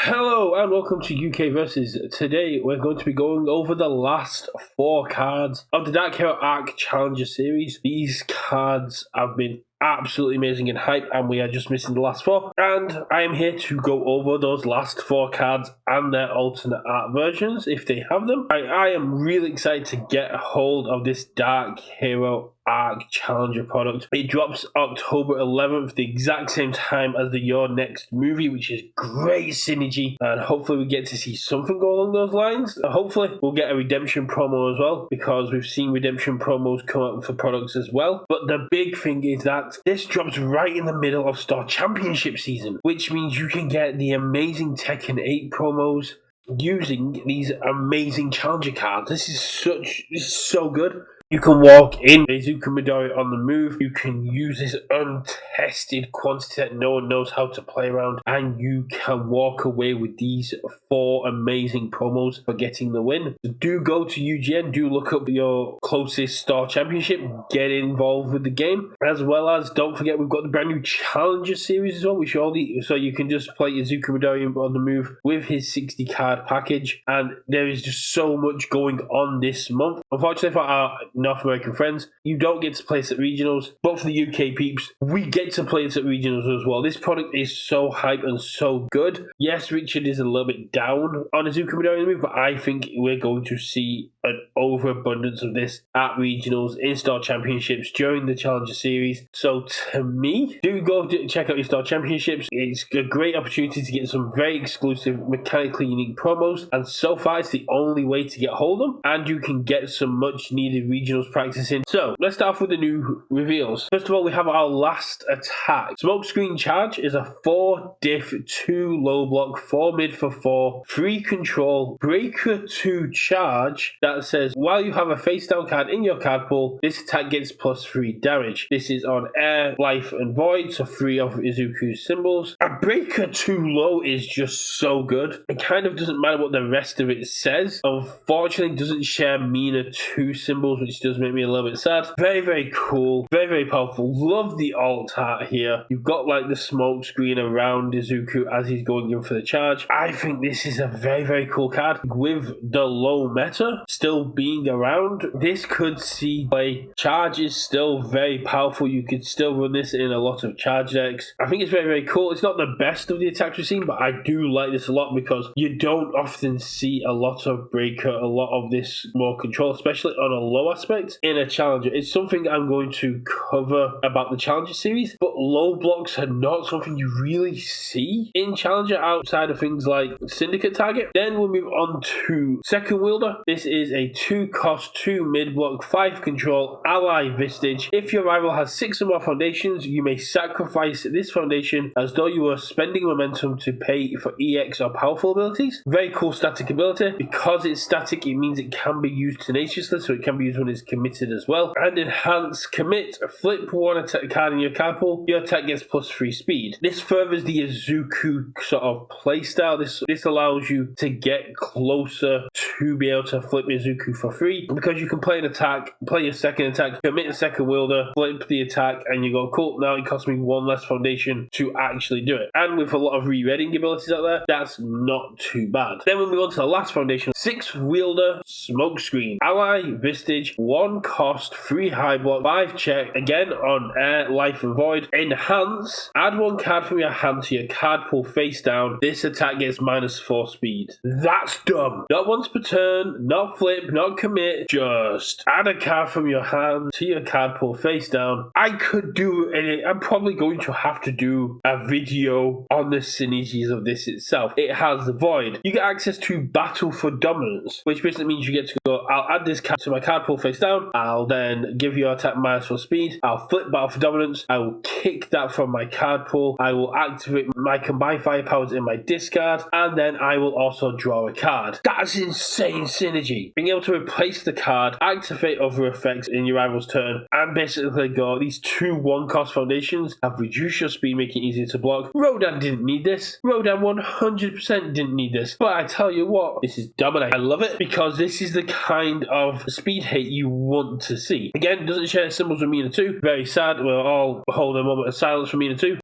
Hello and welcome to UK Versus. Today we're going to be going over the last 4 cards of the Dark Hero Arc Challenger series. These cards have been absolutely amazing and hype, and we are just missing the last 4. And I am here to go over those last 4 cards and their alternate art versions if they have them. I am really excited to get a hold of this Dark Hero Arc Challenger product. It drops October 11th, the exact same time as the Your Next movie, which is great synergy, and hopefully we get to see something go along those lines. Hopefully we'll get a redemption promo as well, because we've seen redemption promos come up for products as well. But the big thing is that this drops right in the middle of Star Championship season, which means you can get the amazing Tekken 8 promos using these amazing Challenger cards. This is so good. You can walk in Izuku Midori on the move. You can use this untested quantity that no one knows how to play around, and you can walk away with these 4 amazing promos for getting the win. So do go to UGN, do look up your closest Star Championship, get involved with the game, as well as don't forget we've got the brand new Challenger series as well, which so you can just play Izuku Midori on the move with his 60 card package, and there is just so much going on this month. Unfortunately for our North American friends, you don't get to place at regionals, but for the UK peeps, we get to place at regionals as well. This product is so hype and so good. Yes, Richard is a little bit down on Izuku Midori move, but I think we're going to see an overabundance of this at regionals, in Star Championships, during the Challenger series. So to me, do go check out your Star Championships. It's a great opportunity to get some very exclusive, mechanically unique promos, and so far it's the only way to get hold of them, and you can get some much needed regionals practicing. So let's start off with the new reveals. First of all, we have our last attack. Smokescreen Charge is a 4 diff, 2 low block, 4 mid for 4, 3 control, breaker 2 charge that says while you have a face down card in your card pool, this attack gets +3 damage. This is on air, life, and void, so 3 of Izuku's symbols. A breaker 2 low is just so good. It kind of doesn't matter what the rest of it says. Unfortunately, it doesn't share Mina 2 symbols, which does make me a little bit sad. Very, very cool. Very, very powerful. Love the alt art here. You've got like the smoke screen around Izuku as he's going in for the charge. I think this is a very, very cool card. With the low meta still being around, this could see play. Charge is still very powerful. You could still run this in a lot of charge decks. I think it's very, very cool. It's not the best of the attacks we've seen, but I do like this a lot because you don't often see a lot of breaker, a lot of this more control, especially on a low aspect in a Challenger. It's something I'm going to cover about the Challenger series, but low blocks are not something you really see in Challenger outside of things like Syndicate Target. Then we'll move on to Second Wielder. This is a 2 cost, 2 mid block, 5 control, ally Vistage. If your rival has 6 or more foundations, you may sacrifice this foundation as though you were spending momentum to pay for EX or powerful abilities. Very cool static ability. Because it's static, it means it can be used tenaciously, so it can be used when it's committed as well. And enhance commit, flip 1 attack card in your card pool, your attack gets +3 speed. This furthers the Izuku sort of playstyle. This allows you to get closer to be able to flip Izuku for free, because you can play an attack, play your second attack, commit a second wielder, flip the attack, and you go, cool, now it costs me 1 less foundation to actually do it. And with a lot of re-reading abilities out there, that's not too bad. Then we move on to the last foundation. 6 wielder smokescreen, ally Vistage, 1 cost, 3 high block, 5 check, again on air, life, and void. Enhance, add 1 card from your hand to your card pool face down. This attack gets -4 speed. That's dumb. Not once per turn, not flip, not commit, just add a card from your hand to your card pool face down. I could do it. I'm probably going to have to do a video on the synergies of this itself. It has the void. You get access to Battle for Dominance, which basically means you get to go, I'll add this card to my card pool face down, I'll then give your attack -4 speed, I'll flip Battle for Dominance, I will kick that from my card pool, I will activate my combined firepowers in my discard, and then I will also draw a card. That's insane synergy. Being able to replace the card, activate other effects in your rival's turn, and basically go, these 2 1-cost foundations have reduced your speed, making it easier to block. Rodan didn't need this. Rodan 100% didn't need this. But I tell you what, this is dominant. I love it because this is the kind of speed hit you want to see. Again, doesn't share symbols with Mina 2. Very sad. We'll all hold a moment of silence for Mina 2.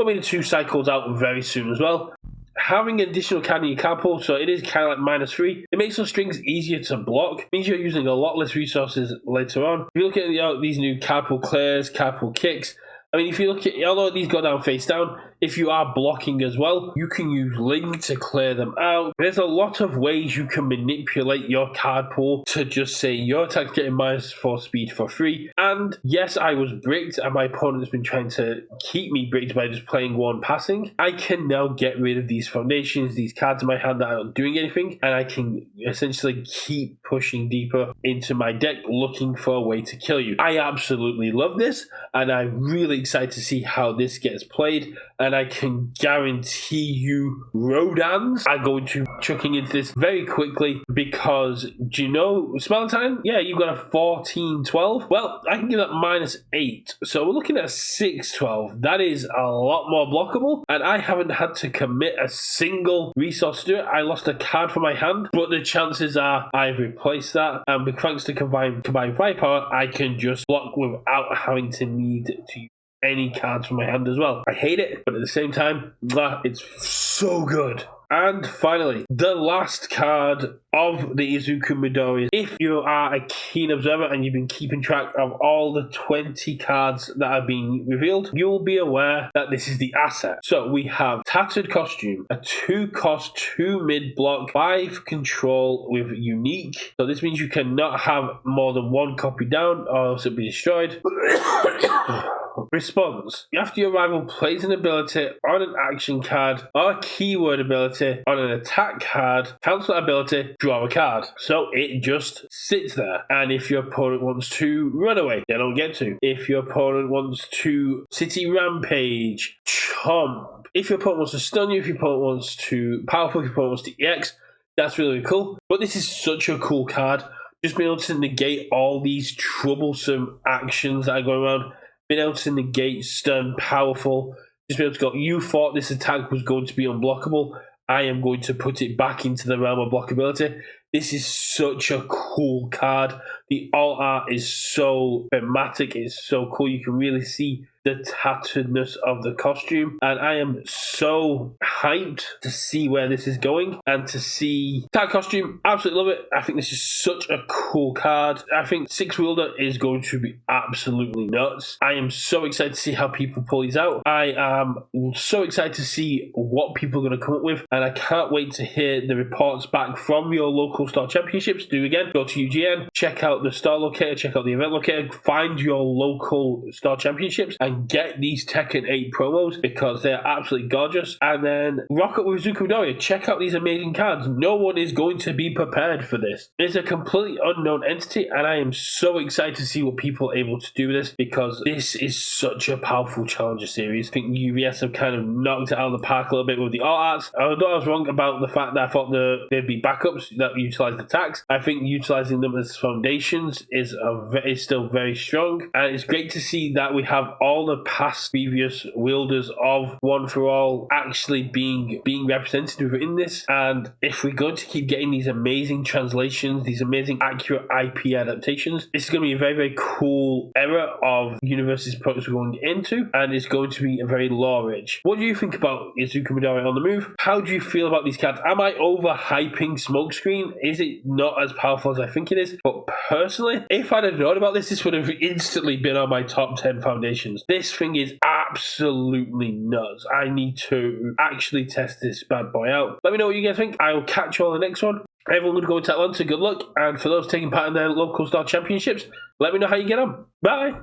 Hoping the 2 cycles out very soon as well. Having an additional card in your card pool, so it is kind of like -3. It makes those strings easier to block. It means you're using a lot less resources later on. If you look at these new card pool clears, card pool kicks, I mean, if you look at, although these go down face down, if you are blocking as well, you can use Ling to clear them out. There's a lot of ways you can manipulate your card pool to just say your attack's getting -4 speed for free. And yes, I was bricked, and my opponent's been trying to keep me bricked by just playing 1 passing. I can now get rid of these foundations, these cards in my hand that aren't doing anything, and I can essentially keep pushing deeper into my deck, looking for a way to kill you. I absolutely love this, and I'm really excited to see how this gets played. And I can guarantee you Rodans are going to chucking into this very quickly because, do you know, Spelltime? Yeah, you've got a 14-12. Well, I can give that -8. So we're looking at a 6-12. That is a lot more blockable. And I haven't had to commit a single resource to do it. I lost a card from my hand, but the chances are I've replaced that. And thanks to combined firepower, I can just block without having to need to use any cards from my hand as well. I hate it, but at the same time, it's so good. And finally, the last card of the Izuku Midori. If you are a keen observer and you've been keeping track of all the 20 cards that have been revealed, you will be aware that this is the asset. So we have Tattered Costume, a 2-cost, 2 mid-block, 5 control with unique. So this means you cannot have more than 1 copy down or else it'll be destroyed. Response. After your rival plays an ability on an action card or a keyword ability on an attack card, cancel that ability, draw a card. So it just sits there. And if your opponent wants to run away, they don't get to. If your opponent wants to City Rampage, chomp. If your opponent wants to stun you, if your opponent wants to powerful, if your opponent wants to EX, that's really cool. But this is such a cool card. Just being able to negate all these troublesome actions that are going around. Being able to negate, stun, powerful, just be able to go, you thought this attack was going to be unblockable, I am going to put it back into the realm of blockability. This is such a cool card. The alt art is so thematic, it's so cool. You can really see the tatteredness of the costume, and I am so hyped to see where this is going and to see that costume. Absolutely love it. I think this is such a cool card. I think 6-wielder is going to be absolutely nuts. I am so excited to see how people pull these out. I am so excited to see what people are going to come up with, and I can't wait to hear the reports back from your local Star Championships. Do again, go to UGN, check out the Star Locator, check out the event locator, find your local Star Championships and get these Tekken 8 promos because they're absolutely gorgeous. And then rock up with Izuku Midoriya. Check out these amazing cards. No one is going to be prepared for this. It's a completely unknown entity, and I am so excited to see what people are able to do with this because this is such a powerful challenger series. I think UVS have kind of knocked it out of the park a little bit with the art arts. Although I was wrong about the fact that I thought there'd be backups that utilize attacks, I think utilizing them as foundations is still very strong, and it's great to see that we have all the past previous wielders of One for All actually being represented within this. And if we're going to keep getting these amazing translations, these amazing accurate IP adaptations, this is going to be a very, very cool era of universes products we're going into, and it's going to be a very lore rich. What do you think about Izuku Midoriya on the move? How do you feel about these cards? Am I overhyping Smokescreen? Is it not as powerful as I think it is? But personally, if I'd have known about this would have instantly been on my top 10 foundations. This thing is absolutely nuts. I need to actually test this bad boy out. Let me know what you guys think. I will catch you on the next one. Everyone would go to Atlanta. Good luck. And for those taking part in their local Star Championships, let me know how you get on. Bye.